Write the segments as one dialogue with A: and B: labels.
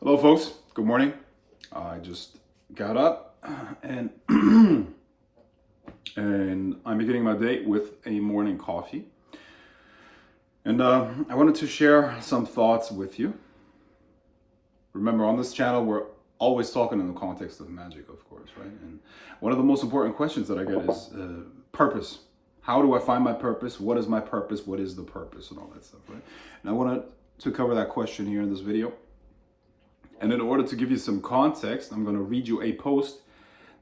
A: Hello, folks. Good morning. I just got up and and I'm beginning my day with a morning coffee. And I wanted to share some thoughts with you. Remember, on this channel, we're always talking in the context of magic, of course, right? And one of the most important questions that I get is purpose. How do I find my purpose? What is my purpose? What is the purpose? And all that stuff, right? And I wanted to cover that question here in this video. And in order to give you some context, I'm going to read you a post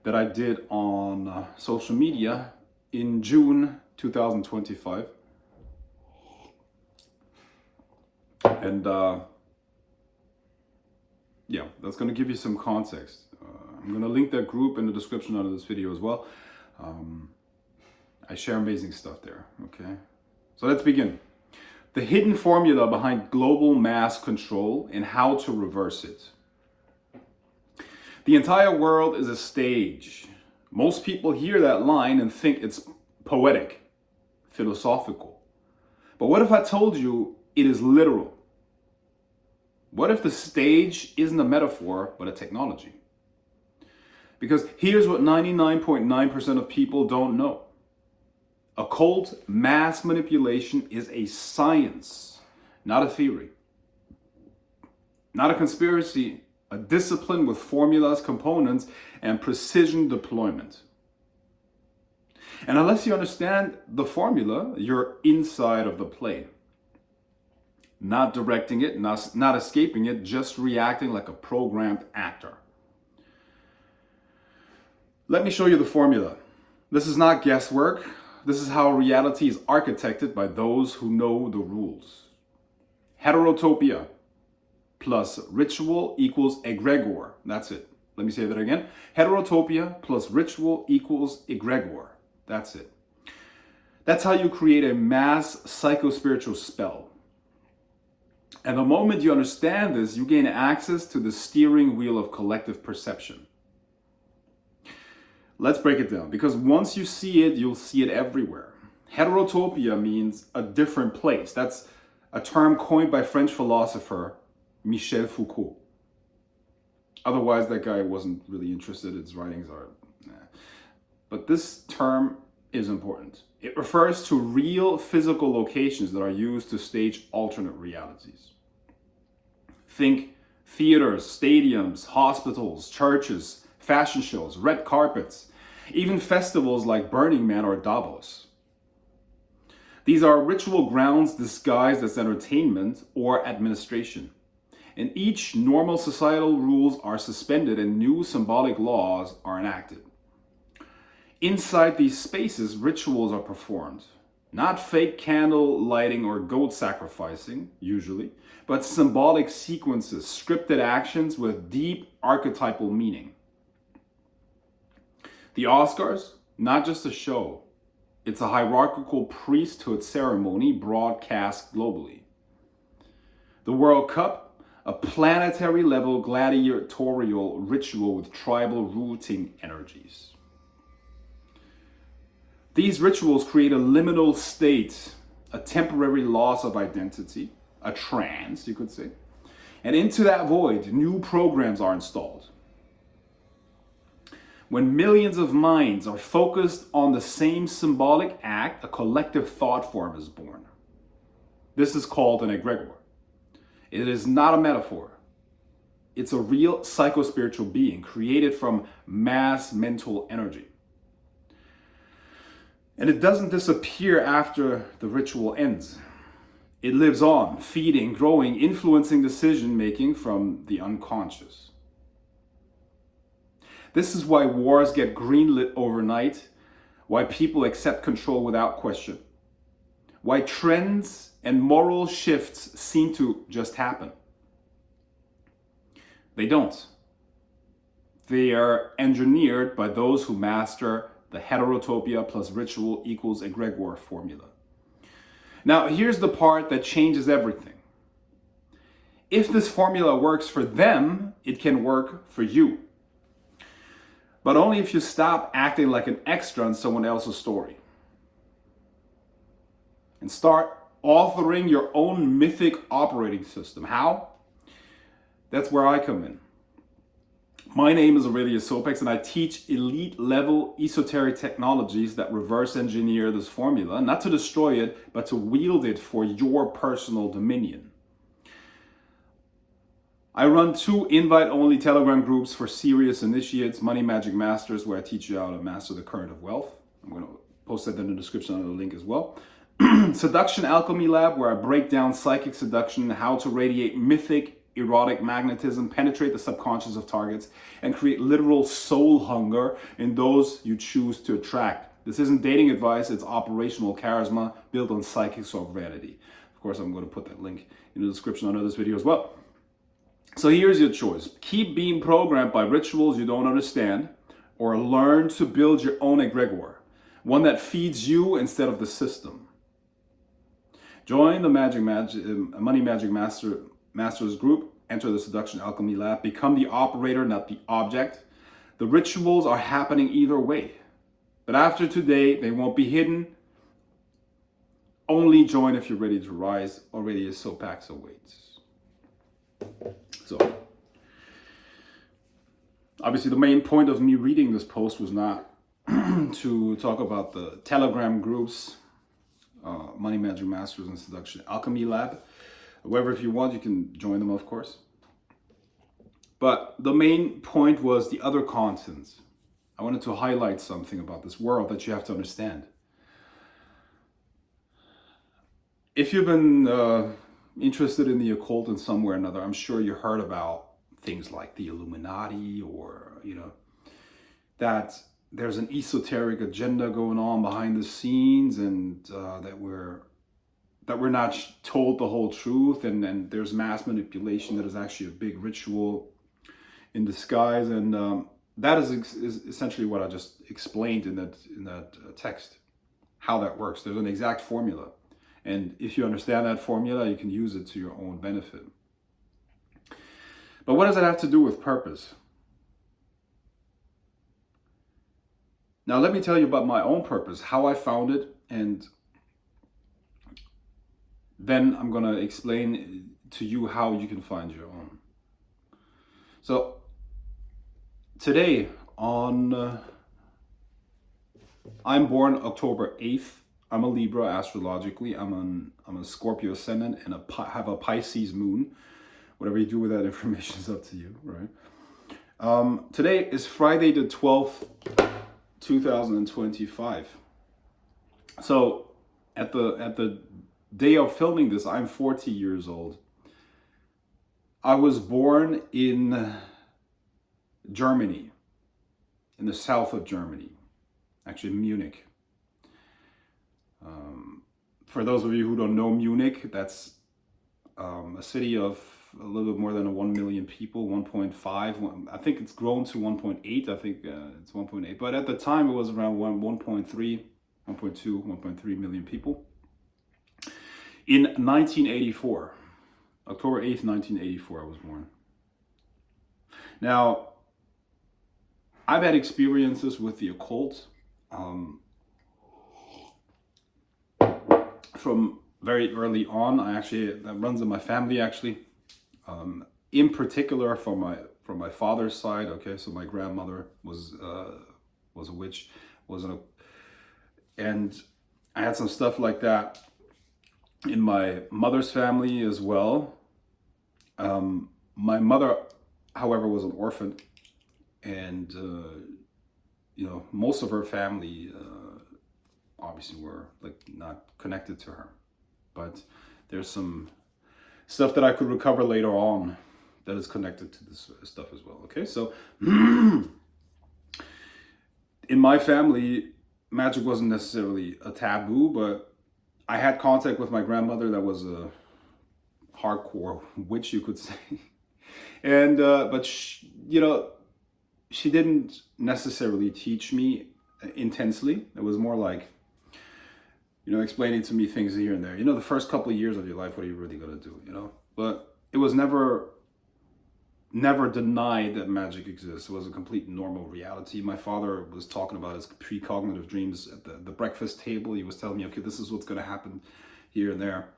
A: that I did on social media in June 2025. And yeah, that's going to give you some context. I'm going to link that group in the description under this video as well. I share amazing stuff there, okay? So let's begin. The hidden formula behind global mass control and how to reverse it. The entire world is a stage. Most people hear that line and think it's poetic, philosophical. But what if I told you it is literal? What if the stage isn't a metaphor, but a technology? Because here's what 99.9% of people don't know. Occult mass manipulation is a science, not a theory. Not a conspiracy, a discipline with formulas, components, and precision deployment. And unless you understand the formula, you're inside of the play. Not directing it, not escaping it, just reacting like a programmed actor. Let me show you the formula. This is not guesswork. This is how reality is architected by those who know the rules. Heterotopia plus ritual equals egregor. That's it. Let me say that again. Heterotopia plus ritual equals egregor. That's it. That's how you create a mass psychospiritual spell. And the moment you understand this, you gain access to the steering wheel of collective perception. Let's break it down, because once you see it, you'll see it everywhere. Heterotopia means a different place. That's a term coined by French philosopher Michel Foucault. Otherwise, that guy wasn't really interested. His writings are... But this term is important. It refers to real physical locations that are used to stage alternate realities. Think theaters, stadiums, hospitals, churches, fashion shows, red carpets, even festivals like Burning Man or Davos. These are ritual grounds disguised as entertainment or administration. In each, normal societal rules are suspended and new symbolic laws are enacted. Inside these spaces, rituals are performed. Not fake candle lighting or goat sacrificing, usually, but symbolic sequences, scripted actions with deep archetypal meaning. The Oscars, not just a show. It's a hierarchical priesthood ceremony broadcast globally. The World Cup, a planetary level gladiatorial ritual with tribal rooting energies. These rituals create a liminal state, a temporary loss of identity, a trance, you could say. And into that void, new programs are installed. When millions of minds are focused on the same symbolic act, a collective thought form is born. This is called an egregor. It is not a metaphor. It's a real psychospiritual being created from mass mental energy. And it doesn't disappear after the ritual ends. It lives on, feeding, growing, influencing decision-making from the unconscious. This is why wars get greenlit overnight, why people accept control without question, why trends and moral shifts seem to just happen. They don't. They are engineered by those who master the heterotopia plus ritual equals egregor formula. Now, here's the part that changes everything. If this formula works for them, it can work for you. But only if you stop acting like an extra in someone else's story. And start authoring your own mythic operating system. How? That's where I come in. My name is Aurelius Sopex, and I teach elite level esoteric technologies that reverse engineer this formula, not to destroy it, but to wield it for your personal dominion. I run 2 invite-only Telegram groups for serious initiates, Money Magic Masters, where I teach you how to master the current of wealth. I'm going to post that in the description under the link as well. Seduction Alchemy Lab, where I break down psychic seduction, how to radiate mythic, erotic magnetism, penetrate the subconscious of targets, and create literal soul hunger in those you choose to attract. This isn't dating advice, it's operational charisma built on psychic sovereignty. Of course, I'm going to put that link in the description under this video as well. So here's your choice. Keep being programmed by rituals you don't understand, or learn to build your own egregore, one that feeds you instead of the system. Join the Money Magic Masters group, enter the Seduction Alchemy Lab, become the operator, not the object. The rituals are happening either way, but after today, they won't be hidden. Only join if you're ready to rise. Aurelius Sopex awaits. So, obviously the main point of me reading this post was not to talk about the Telegram groups, Money Magic Masters and Seduction Alchemy Lab. However, if you want, you can join them, of course. But the main point was the other contents. I wanted to highlight something about this world that you have to understand. If you've been interested in the occult in some way or another, I'm sure you heard about things like the Illuminati, or, that there's an esoteric agenda going on behind the scenes, and that we're not told the whole truth, and there's mass manipulation that is actually a big ritual in disguise, and that is essentially what I just explained in that text, how that works. There's an exact formula. And if you understand that formula, you can use it to your own benefit. But what does that have to do with purpose? Now, let me tell you about my own purpose, how I found it, and then I'm going to explain to you how you can find your own. So, today I'm born October 8th. I'm a Libra astrologically. I'm a Scorpio ascendant and have a Pisces moon. Whatever you do with that information is up to you, right? Today is Friday the 12th, 2025. So at the day of filming this, I'm 40 years old. I was born in Germany, in the south of Germany, actually Munich. For those of you who don't know Munich, that's a city of a little bit more than 1 million people, 1.5. I think it's grown to 1.8. I think it's 1.8. But at the time, it was around 1.3, 1.2, 1.3 million people. In 1984, October 8th, 1984, I was born. Now, I've had experiences with the occult. From very early on, that runs in my family actually. In particular, from my father's side. Okay, so my grandmother was a witch, and I had some stuff like that in my mother's family as well. My mother, however, was an orphan, and most of her family obviously were not connected to her, but there's some stuff that I could recover later on that is connected to this stuff as well. Okay, so in my family, magic wasn't necessarily a taboo, but I had contact with my grandmother that was a hardcore witch, you could say. And but she didn't necessarily teach me intensely. It was more like, explaining to me things here and there. The first couple of years of your life, what are you really gonna do? But it was never denied that magic exists. It was a complete normal reality. My father was talking about his precognitive dreams at the breakfast table. He was telling me, okay, this is what's gonna happen here and there,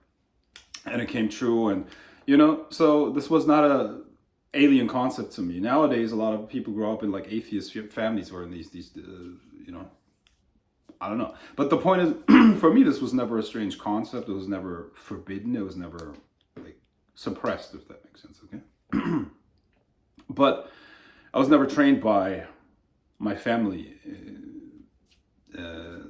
A: and it came true. And so this was not alien concept to me. Nowadays, a lot of people grow up in like atheist families or in these you know, I don't know. But the point is, for me, this was never a strange concept. It was never forbidden. It was never like suppressed, if that makes sense. Okay. But I was never trained by my family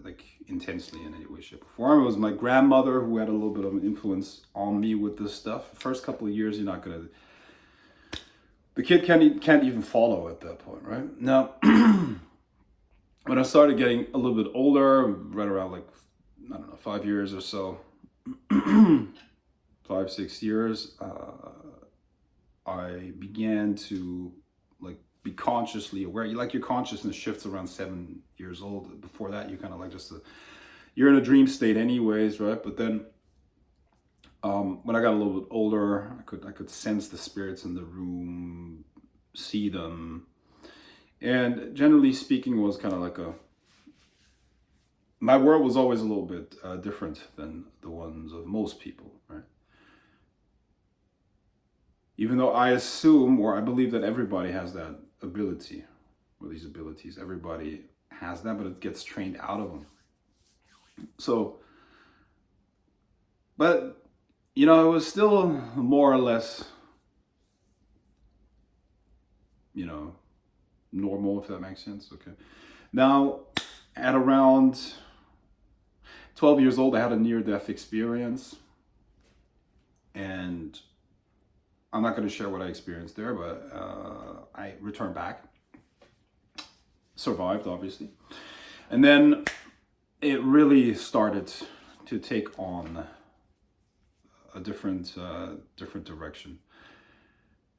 A: like intensely in any way, shape, or form. It was my grandmother who had a little bit of an influence on me with this stuff. The first couple of years, you're not gonna. The kid can't even follow at that point, right? Now, when I started getting a little bit older, right around like, I don't know, 5 years or so, 5-6 years, I began to like be consciously aware. Like your consciousness shifts around 7 years old. Before that, you kind of like you're in a dream state anyways, right? But then when I got a little bit older, I could sense the spirits in the room, see them. And generally speaking, was kind of like my world was always a little bit different than the ones of most people, right? Even though I assume, or I believe that everybody has that ability, or these abilities, everybody has that, but it gets trained out of them. So, but, you know, it was still more or less, you know, normal, if that makes sense. Okay. Now, at around 12 years old, I had a near-death experience. And I'm not going to share what I experienced there, but I returned back. Survived, obviously. And then it really started to take on a different direction.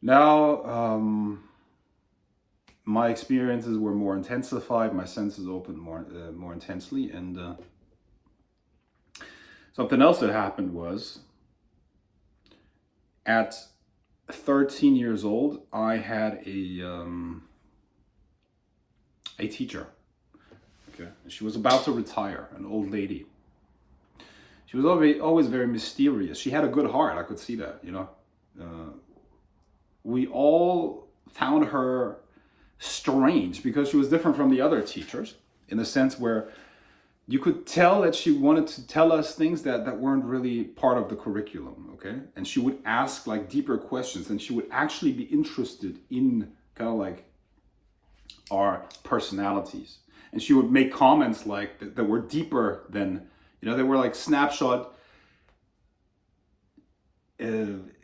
A: Now, my experiences were more intensified. My senses opened more intensely, and something else that happened was at 13 years old, I had a teacher. Okay, she was about to retire, an old lady. She was always very mysterious. She had a good heart. I could see that, you know. We all found her strange because she was different from the other teachers in the sense where you could tell that she wanted to tell us things that weren't really part of the curriculum, okay? And she would ask like deeper questions, and she would actually be interested in kind of like our personalities. And she would make comments like that were deeper than, you know, they were like snapshot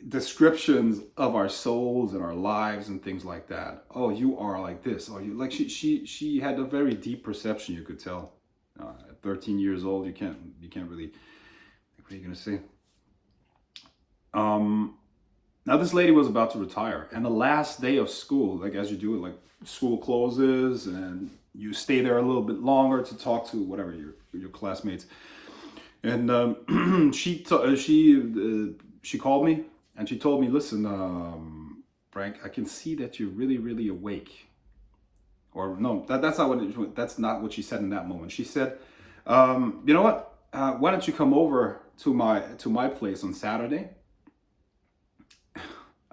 A: descriptions of our souls and our lives and things like that. Oh, you are like this. Oh, you like she had a very deep perception, you could tell. At 13 years old, you can't really. What are you gonna say? Now this lady was about to retire, and the last day of school, like as you do it, like school closes and you stay there a little bit longer to talk to whatever your classmates. And she called me and she told me, listen, Frank, I can see that you're really, really awake. Or no, that's not what she said in that moment. She said, you know what? Why don't you come over to my place on Saturday?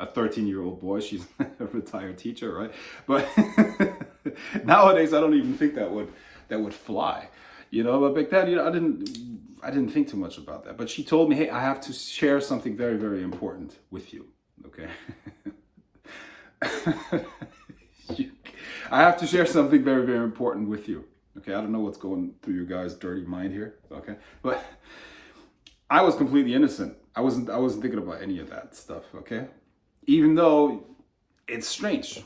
A: A 13-year-old boy, she's a retired teacher, right? But nowadays, I don't even think that would fly, you know. But back then, you know, I didn't think too much about that. But she told me, hey, I have to share something very, very important with you, okay? I have to share something very, very important with you. Okay, I don't know what's going through your guys' dirty mind here. Okay, but I was completely innocent. I wasn't thinking about any of that stuff. Okay, even though it's strange.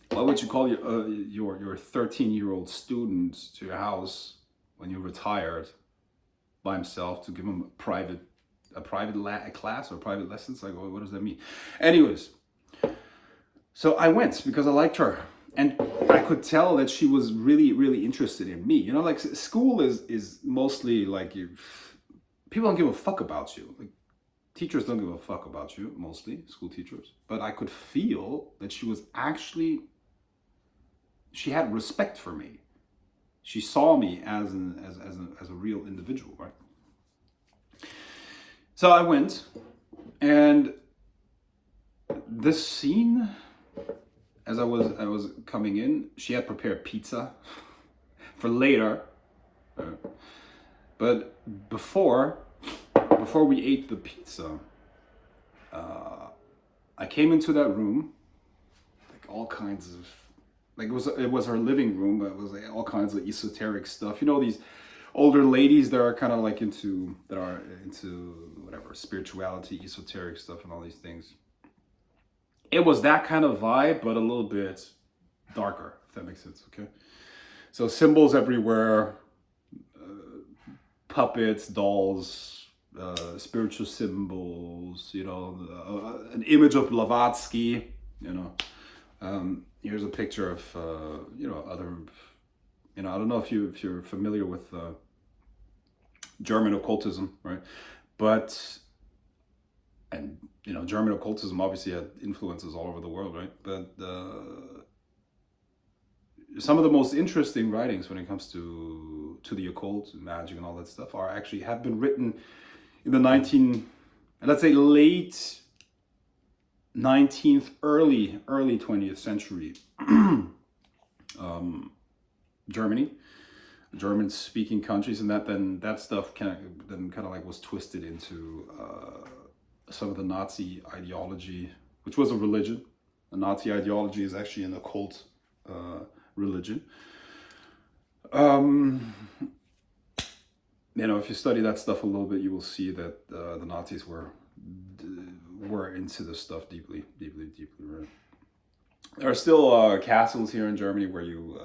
A: Why would you call your 13-year-old student to your house when you're retired by himself to give him a private class or private lessons? Like, what does that mean? Anyways. So I went because I liked her, and I could tell that she was really, really interested in me. You know, like school is mostly like people don't give a fuck about you. Like teachers don't give a fuck about you, mostly school teachers. But I could feel that she had respect for me. She saw me as a real individual, right? So I went, and this scene, as I was coming in, she had prepared pizza for later. But before we ate the pizza, I came into that room, like all kinds of, like it was her living room, but it was like all kinds of esoteric stuff. You know, these older ladies that are kind of like into whatever spirituality, esoteric stuff, and all these things. It was that kind of vibe, but a little bit darker, if that makes sense. Okay, so symbols everywhere, puppets, dolls, spiritual symbols. You know, an image of Blavatsky. You know, here's a picture of other. You know, I don't know if you're familiar with German occultism, right? But and you know, German occultism obviously had influences all over the world, right? But some of the most interesting writings when it comes to the occult, magic, and all that stuff have been written in the let's say late 19th, early 20th century. Germany, German-speaking countries, and that stuff kind of like was twisted into some of the Nazi ideology, which was a religion. The Nazi ideology is actually an occult religion. You know, if you study that stuff a little bit, you will see that the Nazis were into this stuff deeply, right? There are still castles here in Germany where you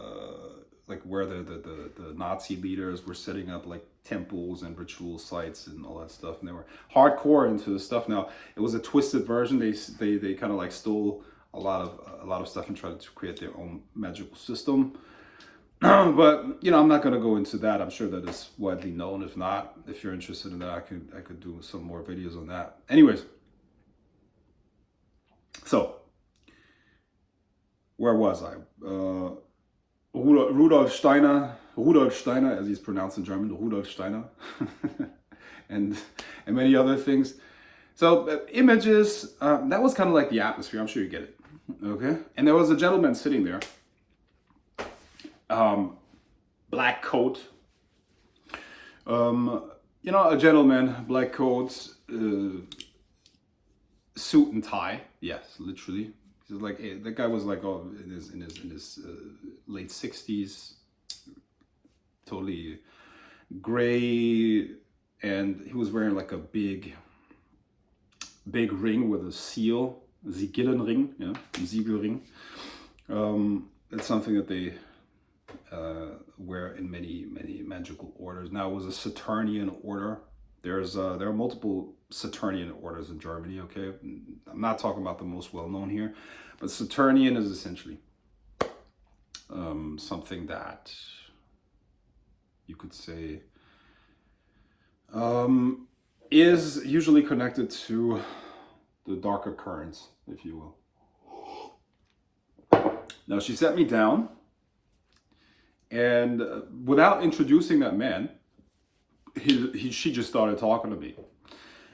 A: like where the Nazi leaders were setting up like temples and ritual sites and all that stuff, and they were hardcore into this stuff. Now it was a twisted version. They kind of like stole a lot of stuff and tried to create their own magical system. But you know, I'm not going to go into that. I'm sure that is widely known. If not, if you're interested in that, I could do some more videos on that. Anyways, so where was I? Rudolf Steiner, as he's pronounced in German, Rudolf Steiner, and many other things. So images, that was kind of like the atmosphere. I'm sure you get it. Okay, and there was a gentleman sitting there, black coat. You know, a gentleman, black coat, suit and tie. Yes, literally. He's like, that guy was like, in his late 60s, totally gray, and he was wearing like a big ring with a seal, Sigillenring, yeah, Siegelring. It's something that they wear in many magical orders. Now it was a Saturnian order. There are multiple Saturnian orders in Germany. Okay, I'm not talking about the most well known here, but Saturnian is essentially something that you could say is usually connected to the darker currents, if you will. Now she sat me down, and without introducing that man, she just started talking to me.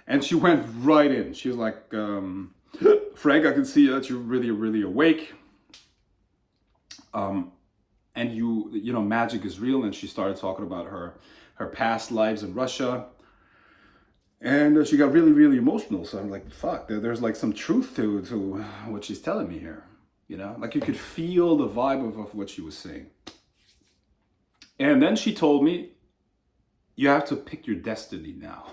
A: And she went right in. She was like, Frank, I can see that you're really awake. And you know, magic is real. And she started talking about her past lives in Russia. And she got really emotional. So I'm like, fuck, there's like some truth to what she's telling me here. You know, like you could feel the vibe of what she was saying. And then she told me, you have to pick your destiny now.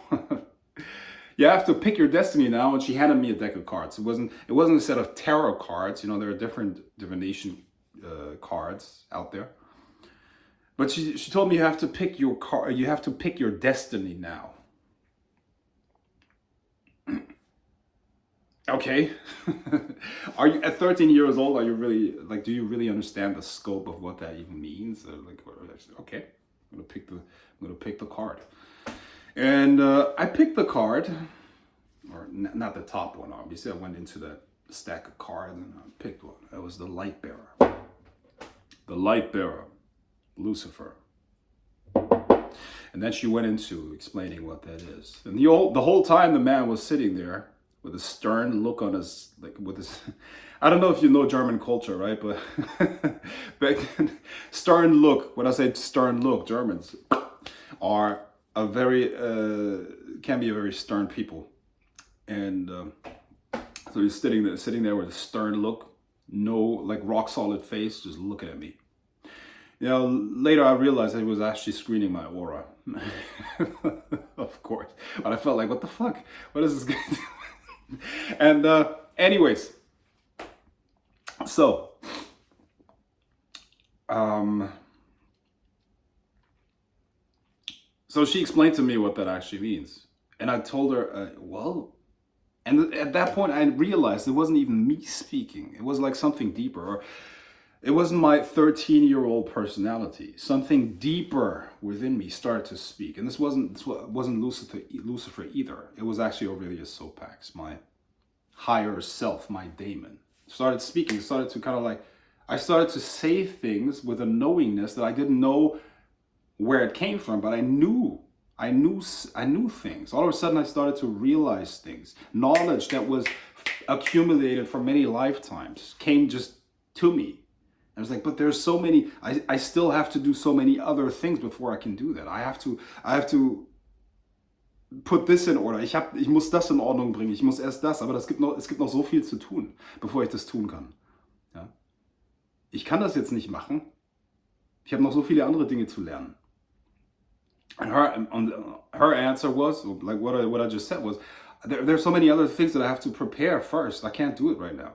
A: You have to pick your destiny now. And she handed me a deck of cards. It wasn't a set of tarot cards. You know, there are different divination cards out there. But she told me you have to pick your card. You have to pick your destiny now. Okay. Are you at 13 years old? Are you really like? Do you really understand the scope of what that even means? Okay, I'm gonna pick the card. And I picked the card, or not the top one, obviously. I went into that stack of cards and I picked one. That was the light bearer. The light bearer, Lucifer. And then she went into explaining what that is. And the whole time the man was sitting there with a stern look on his, like with his, I don't know if you know German culture, right? But back then, stern look, when I say stern look, Germans are a very, can be a very stern people. And so he's sitting there with a stern look, no, like rock solid face, just looking at me. You know, later I realized that he was actually screening my aura. Of course. But I felt like, what the fuck? What is this guy doing? And anyways, so so she explained to me what that actually means. And I told her, well, and at that point I realized it wasn't even me speaking. It was like something deeper. Or it wasn't my 13-year-old personality. Something deeper within me started to speak. And this wasn't Lucifer either. It was actually Aurelius Sopax, my higher self, my daemon. Started speaking, started to kind of like, I started to say things with a knowingness that I didn't know where it came from, but I knew things. All of a sudden I started to realize things. Knowledge that was accumulated for many lifetimes came just to me. I was like, but there's so many, I still have to do so many other things before I can do that. I have to put this in order. Ich muss das in Ordnung bringen. Ich muss erst das, aber es gibt noch so viel zu tun, bevor ich das tun kann. Ja? Ich kann das jetzt nicht machen. Ich habe noch so viele andere Dinge zu lernen. And her answer was, like what I just said was, there's so many other things that I have to prepare first. I can't do it right now.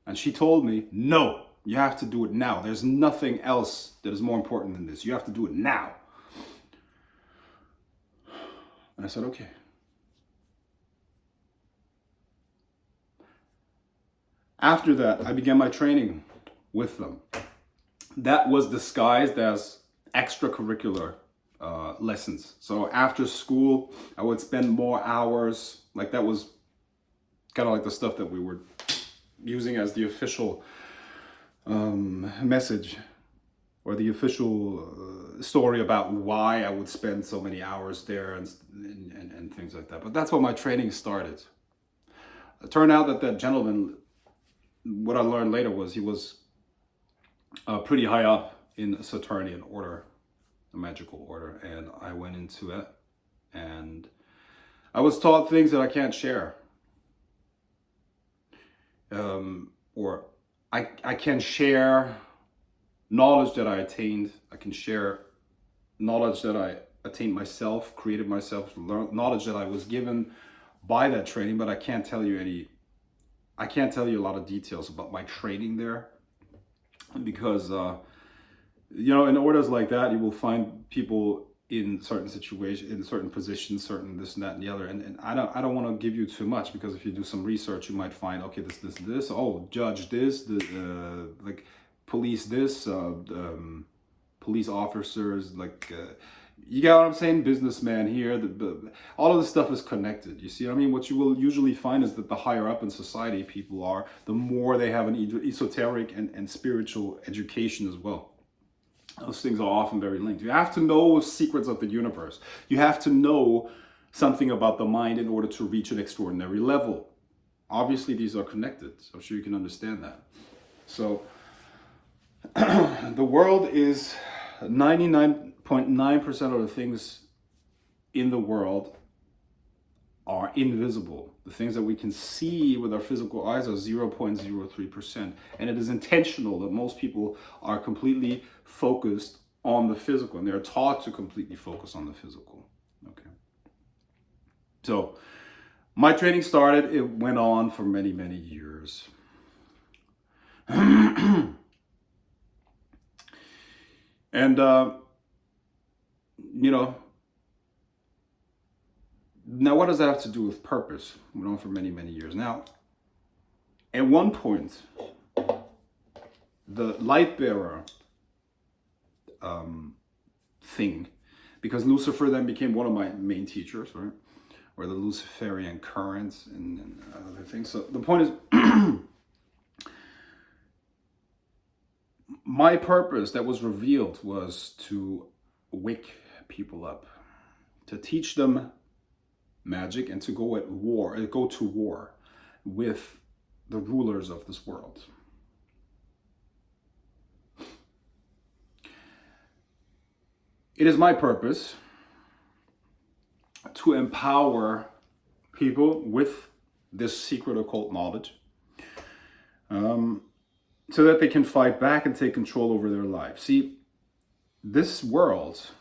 A: And she told me, no. You have to do it now. There's nothing else that is more important than this. You have to do it now. And I said, okay. After that, I began my training with them. That was disguised as extracurricular lessons. So after school, I would spend more hours. Like that was kind of like the stuff that we were using as the official message or the official story about why I would spend so many hours there and things like that. But that's what my training started. It turned out that gentleman, what I learned later was he was pretty high up in a Saturnian order, a magical order, and I went into it and I was taught things that I can't share. Or I can share knowledge that I attained. I can share knowledge that I attained myself, created myself, knowledge that I was given by that training, but I can't tell you a lot of details about my training there because, you know, in orders like that, you will find people in certain situations, in certain positions, certain this and that and the other. And I don't want to give you too much because if you do some research, you might find, okay, this, oh, judge this, like police this, police officers, like, you got what I'm saying? Businessman here, all of this stuff is connected. You see what I mean? What you will usually find is that the higher up in society people are, the more they have an esoteric and spiritual education as well. Those things are often very linked. You have to know secrets of the universe. You have to know something about the mind in order to reach an extraordinary level. Obviously, these are connected. So I'm sure you can understand that. So the world is 99.9% of the things in the world are invisible. The things that we can see with our physical eyes are 0.03%. And it is intentional that most people are completely focused on the physical, and they're taught to completely focus on the physical. Okay. So my training started, it went on for many, many years. And you know, now what does that have to do with purpose? Went on for many, many years. Now, at one point, the light bearer thing, because Lucifer then became one of my main teachers, right? Or the Luciferian currents and other things. So the point is, my purpose that was revealed was to wake people up, to teach them magic and to go to war. with the rulers of this world. It is my purpose to empower people with this secret occult knowledge, so that they can fight back and take control over their lives. See, this world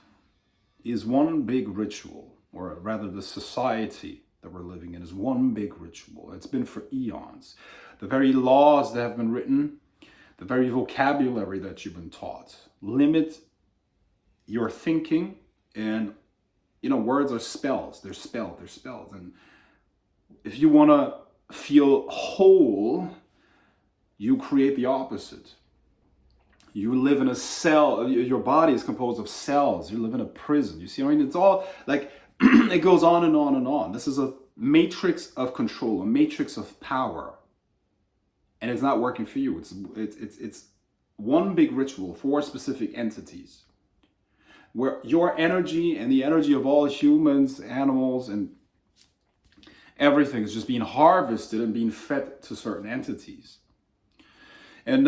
A: is one big ritual, or rather the society that we're living in is one big ritual. It's been for eons. The very laws that have been written, the very vocabulary that you've been taught, limit your thinking. And words are spells. They're spells. And if you want to feel whole, you create the opposite. You live in a cell. Your body is composed of cells. You live in a prison. You see, it's all like it goes on and on and on. This is a matrix of control, a matrix of power, and it's not working for you. It's one big ritual for specific entities, where your energy and the energy of all humans, animals, and everything is just being harvested and being fed to certain entities. And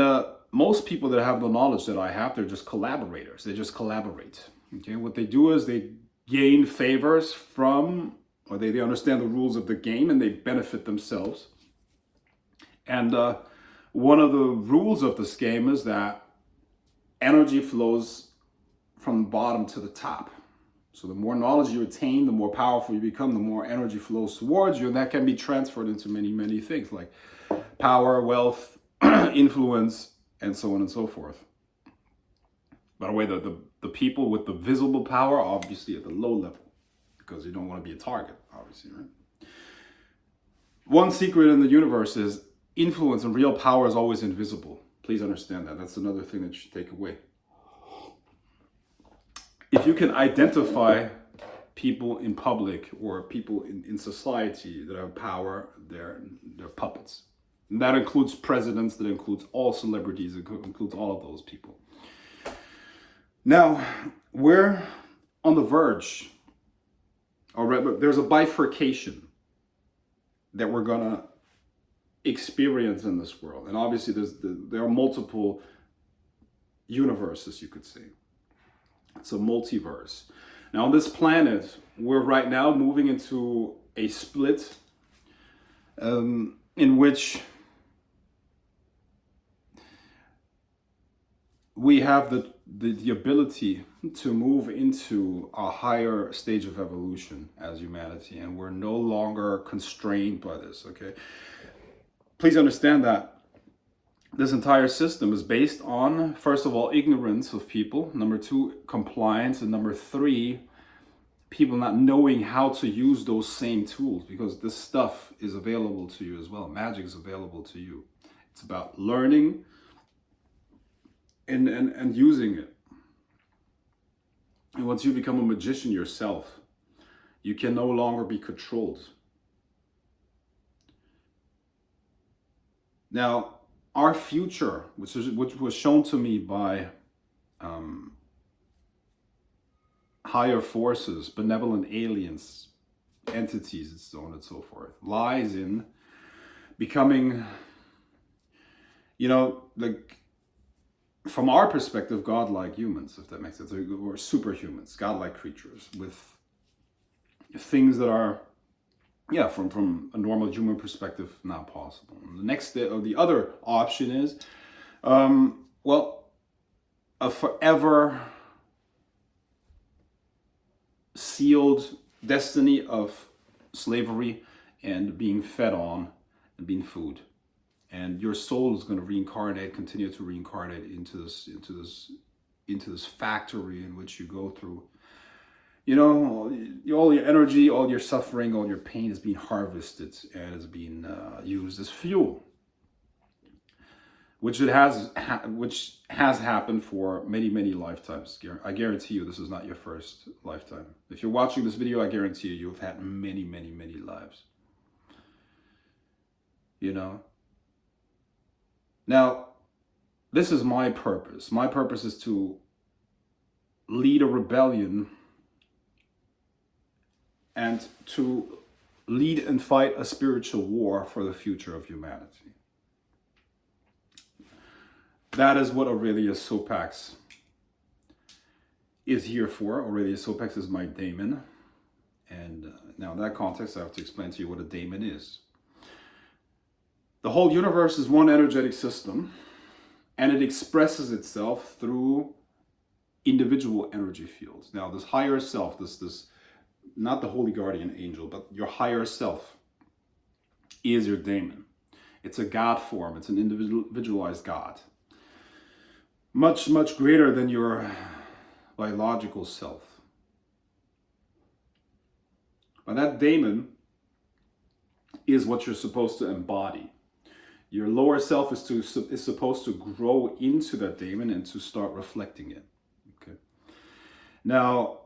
A: most people that have the knowledge that I have, they're just collaborators. They just collaborate. Okay, what they do is they gain favors from, or they understand the rules of the game and they benefit themselves. And one of the rules of this game is that energy flows from the bottom to the top. So the more knowledge you attain, the more powerful you become, the more energy flows towards you, and that can be transferred into many, many things like power, wealth, influence, and so on and so forth. By the way, the people with the visible power are obviously at the low level, because you don't want to be a target, obviously, right? One secret in the universe is influence and real power is always invisible. Please understand that. That's another thing that you should take away. If you can identify people in public or people in society that have power, they're puppets. And that includes presidents, that includes all celebrities, it includes all of those people. Now, we're on the verge, but there's a bifurcation that we're gonna experience in this world. And obviously there are multiple universes, you could say. It's a multiverse. Now on this planet, we're right now moving into a split in which we have the ability to move into a higher stage of evolution as humanity, and we're no longer constrained by this, okay? Please understand that this entire system is based on, first of all, ignorance of people, number two, compliance, and number three, people not knowing how to use those same tools, because this stuff is available to you as well. Magic is available to you. It's about learning and using it. And once you become a magician yourself, you can no longer be controlled. Now, our future, which was shown to me by higher forces, benevolent aliens, entities, and so on and so forth, lies in becoming, like, from our perspective, godlike humans, if that makes sense, or superhumans, godlike creatures with things that are, from a normal human perspective, not possible. And the other option is, a forever sealed destiny of slavery and being fed on and being food. And your soul is going to continue to reincarnate into this factory in which you go through. All your energy, all your suffering, all your pain is being harvested and is being used as fuel, which has happened for many, many lifetimes. I guarantee you, this is not your first lifetime. If you're watching this video, I guarantee you've had many, many, many lives. Now, this is my purpose. My purpose is to lead a rebellion and to lead and fight a spiritual war for the future of humanity. That is what Aurelius Sopax is here for. Aurelius Sopax is my daemon. And now in that context, I have to explain to you what a daemon is. The whole universe is one energetic system, and it expresses itself through individual energy fields. Now, this higher self, this not the holy guardian angel, but your higher self is your daemon. It's a God form. It's an individualized God. Much, much greater than your biological self. But that daemon is what you're supposed to embody. Your lower self is supposed to grow into that daemon and to start reflecting it. Okay. Now,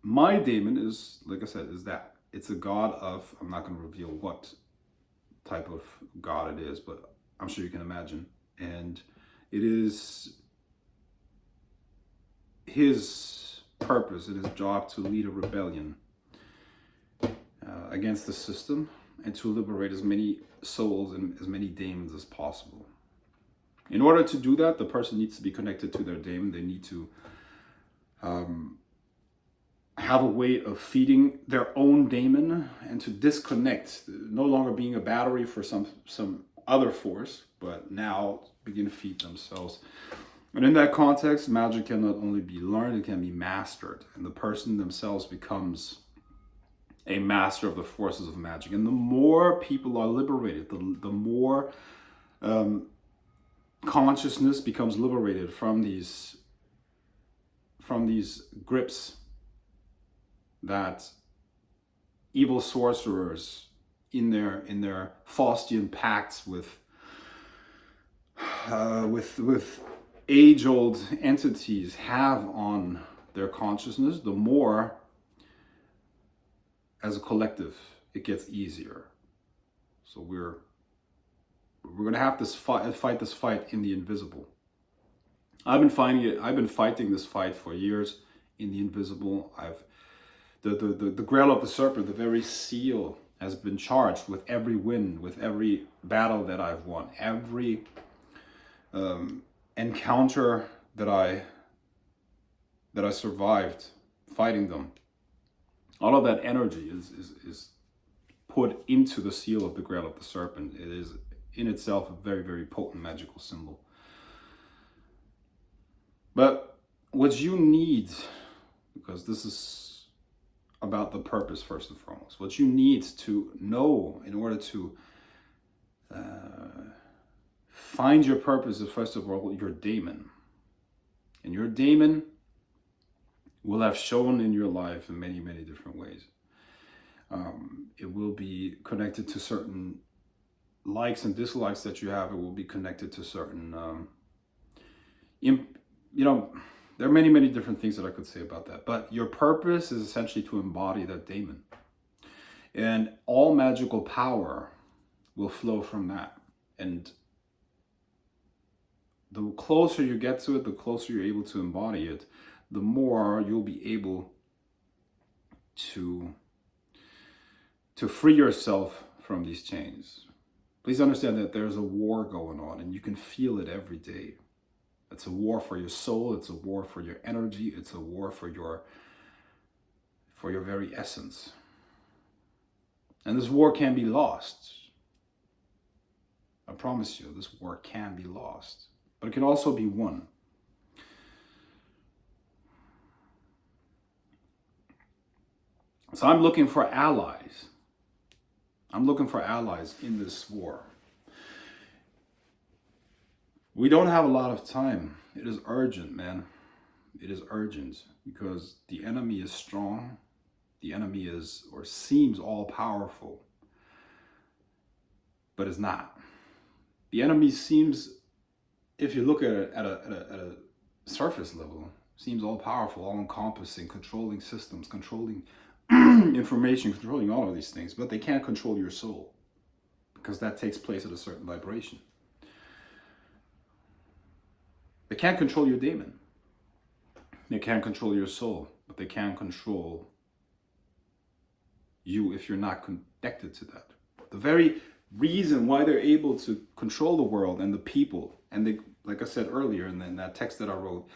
A: my daemon is, like I said, is that. It's a god of, I'm not going to reveal what type of god it is, but I'm sure you can imagine. And it is his purpose, it is his job to lead a rebellion against the system and to liberate as many souls and as many daemons as possible. In order to do that, the person needs to be connected to their daemon. They need to have a way of feeding their own daemon and to disconnect, no longer being a battery for some other force, but now begin to feed themselves. And in that context, magic can not only be learned, it can be mastered. And the person themselves becomes a master of the forces of magic. And the more people are liberated, the more consciousness becomes liberated from these grips that evil sorcerers in their Faustian pacts with age-old entities have on their consciousness, the more, as a collective, it gets easier. So we're gonna have this fight this fight in the invisible. I've been fighting this fight for years in the invisible. The grail of the serpent, the very seal, has been charged with every win, with every battle that I've won, every encounter that I survived fighting them. All of that energy is put into the seal of the grail of the serpent. It is in itself a very, very potent magical symbol. But what you need, because this is about the purpose first and foremost, what you need to know in order to find your purpose is, first of all, your daemon. And your daemon will have shown in your life in many, many different ways. It will be connected to certain likes and dislikes that you have. It will be connected to certain, there are many, many different things that I could say about that. But your purpose is essentially to embody that daemon. And all magical power will flow from that. And the closer you get to it, the closer you're able to embody it, the more you'll be able to free yourself from these chains. Please understand that there's a war going on, and you can feel it every day. It's a war for your soul, it's a war for your energy, it's a war for your very essence. And this war can be lost. I promise you, this war can be lost. But it can also be won. So I'm looking for allies. I'm looking for allies in this war. We don't have a lot of time. It is urgent, man. It is urgent because the enemy is strong. The enemy is, or seems, all powerful, but is not. The enemy seems, if you look at it at a surface level, seems all powerful, all encompassing, controlling systems, controlling information, controlling all of these things, but they can't control your soul because that takes place at a certain vibration. They can't control your daemon. They can't control your soul. but they can't control you if you're not connected to that. The very reason why they're able to control the world and the people, and they, like I said earlier in that text that I wrote,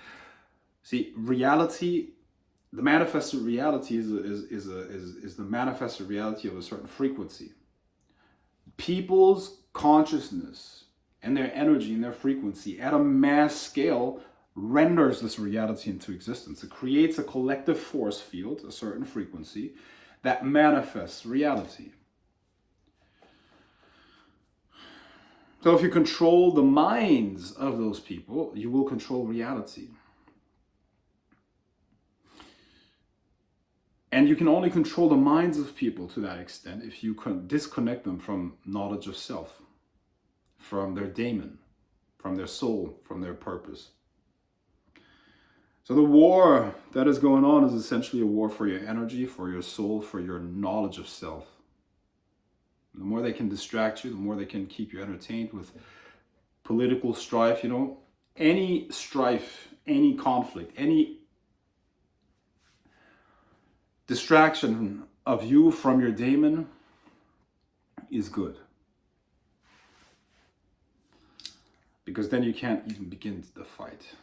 A: see, reality, the manifested reality is the manifested reality of a certain frequency. People's consciousness and their energy and their frequency at a mass scale renders this reality into existence. It creates a collective force field, a certain frequency, that manifests reality. So if you control the minds of those people, you will control reality. And you can only control the minds of people to that extent if you can disconnect them from knowledge of self, from their daemon, from their soul, from their purpose. So the war that is going on is essentially a war for your energy, for your soul, for your knowledge of self. The more they can distract you, the more they can keep you entertained with political strife. You know, any strife, any conflict, any distraction of you from your daemon is good. Because then you can't even begin the fight.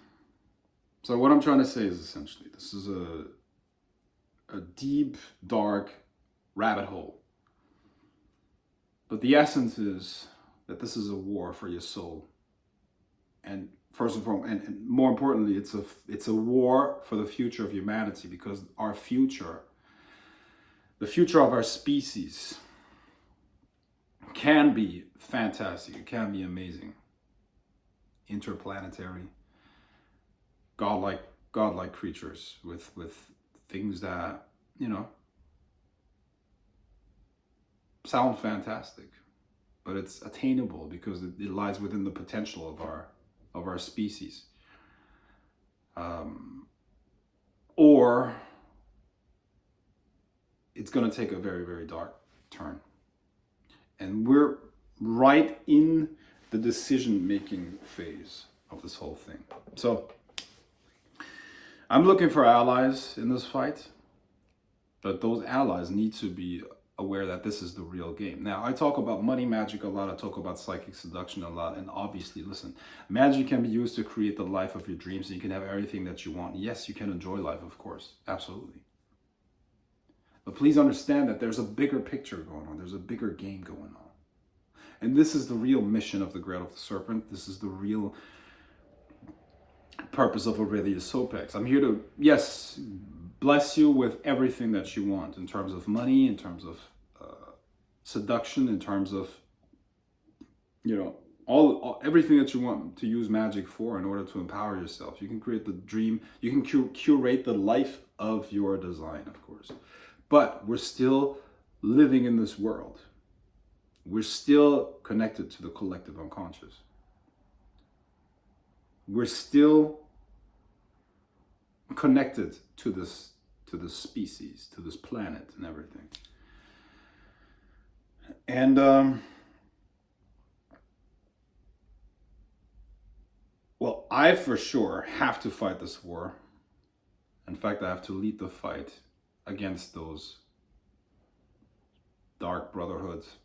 A: So what I'm trying to say is essentially, this is a deep, dark rabbit hole. But the essence is that this is a war for your soul. And first and foremost, and more importantly, it's a war for the future of humanity, because our future, the future of our species, can be fantastic. It can be amazing. Interplanetary, godlike creatures with things that, you know, sound fantastic, but it's attainable because it lies within the potential of our species. Or it's going to take a very, very dark turn. And we're right in the decision-making phase of this whole thing. So I'm looking for allies in this fight, but those allies need to be aware that this is the real game. Now, I talk about money magic a lot. I talk about psychic seduction a lot. And obviously, listen, magic can be used to create the life of your dreams. And you can have everything that you want. Yes, you can enjoy life, of course. Absolutely. But please understand that there's a bigger picture going on. There's a bigger game going on. And this is the real mission of the Grail of the Serpent. This is the real purpose of Aurelius Sopex. I'm here to, yes, bless you with everything that you want in terms of money, in terms of seduction, in terms of, you know, all everything that you want to use magic for in order to empower yourself. You can create the dream. You can curate the life of your design, of course. But we're still living in this world. We're still connected to the collective unconscious. We're still connected to this species, to this planet and everything. And well, I for sure have to fight this war. In fact, I have to lead the fight against those dark brotherhoods,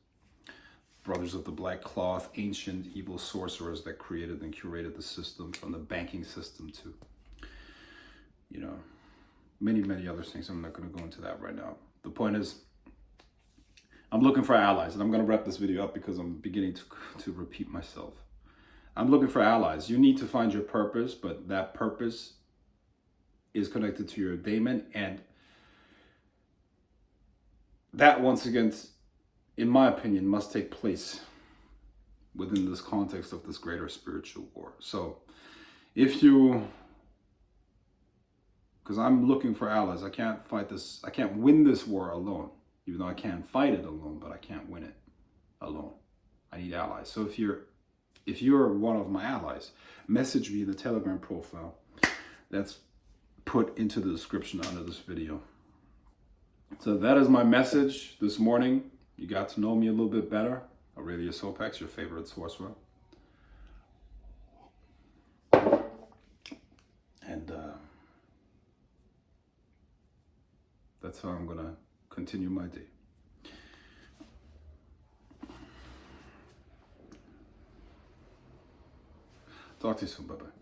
A: brothers of the black cloth, ancient evil sorcerers that created and curated the system, from the banking system to, you know, many, many other things. I'm not going to go into that right now. The point is, I'm looking for allies, and I'm going to wrap this video up because I'm beginning to repeat myself. I'm looking for allies. You need to find your purpose, but that purpose is connected to your daemon, and that, once again, in my opinion, must take place within this context of this greater spiritual war. So if you, because I'm looking for allies, I can't fight this, I can't win this war alone, even though I can fight it alone, but I can't win it alone. I need allies. So if you're one of my allies, message me in the Telegram profile that's put into the description under this video. So that is my message this morning. You got to know me a little bit better. Aurelius Sopex, your favorite sorcerer. And That's how I'm gonna continue my day. Talk to you soon. Bye bye.